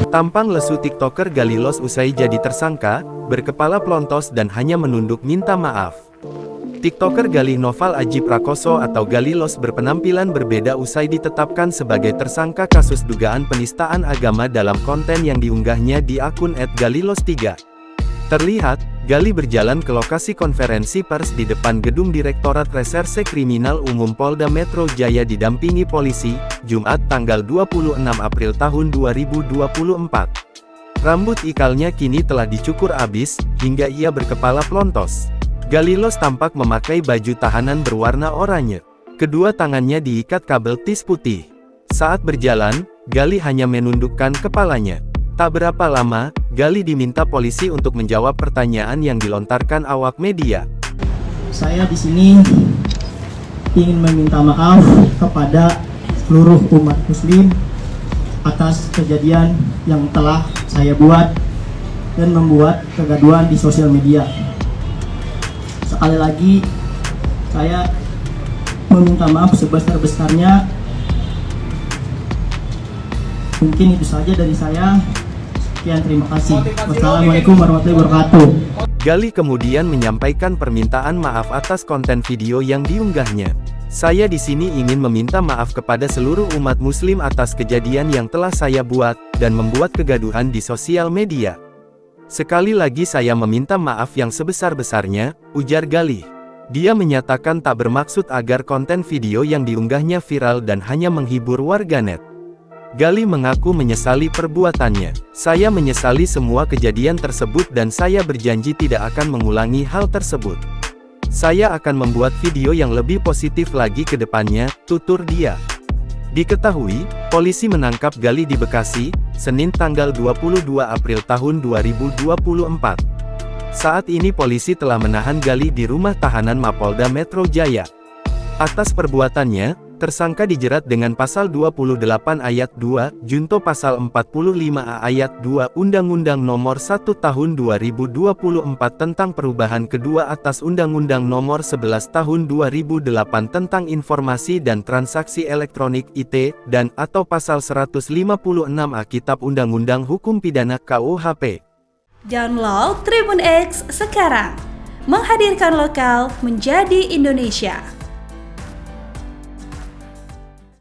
Tampang lesu TikToker Galilos usai jadi tersangka, berkepala pelontos dan hanya menunduk minta maaf. TikToker Galih Noval Aji Prakoso atau Galilos berpenampilan berbeda usai ditetapkan sebagai tersangka kasus dugaan penistaan agama dalam konten yang diunggahnya di akun @galilos3. Terlihat, Galih berjalan ke lokasi konferensi pers di depan gedung Direktorat Reserse Kriminal Umum Polda Metro Jaya didampingi polisi, Jumat tanggal 26 April tahun 2024. Rambut ikalnya kini telah dicukur abis, hingga ia berkepala pelontos. Galilos tampak memakai baju tahanan berwarna oranye. Kedua tangannya diikat kabel tis putih. Saat berjalan, Galih hanya menundukkan kepalanya. Tak berapa lama, Galih diminta polisi untuk menjawab pertanyaan yang dilontarkan awak media. Saya di sini ingin meminta maaf kepada seluruh umat muslim atas kejadian yang telah saya buat dan membuat kegaduhan di sosial media. Sekali lagi, saya meminta maaf sebesar-besarnya. Mungkin itu saja dari saya. Sekian, terima kasih. Wassalamualaikum warahmatullahi wabarakatuh. Galih kemudian menyampaikan permintaan maaf atas konten video yang diunggahnya. Saya di sini ingin meminta maaf kepada seluruh umat muslim atas kejadian yang telah saya buat, dan membuat kegaduhan di sosial media. Sekali lagi saya meminta maaf yang sebesar-besarnya, ujar Galih. Dia menyatakan tak bermaksud agar konten video yang diunggahnya viral dan hanya menghibur warganet. Galih mengaku menyesali perbuatannya. Saya menyesali semua kejadian tersebut dan saya berjanji tidak akan mengulangi hal tersebut. Saya akan membuat video yang lebih positif lagi ke depannya, tutur dia. Diketahui, polisi menangkap Galih di Bekasi, Senin tanggal 22 April tahun 2024. Saat ini polisi telah menahan Galih di rumah tahanan Mapolda Metro Jaya. Atas perbuatannya, tersangka dijerat dengan pasal 28 ayat 2, junto pasal 45A ayat 2 Undang-Undang Nomor 1 Tahun 2024 tentang perubahan kedua atas Undang-Undang Nomor 11 Tahun 2008 tentang Informasi dan Transaksi Elektronik (IT) dan atau pasal 156A Kitab Undang-Undang Hukum Pidana KUHP. Download Tribun X sekarang, menghadirkan lokal menjadi Indonesia.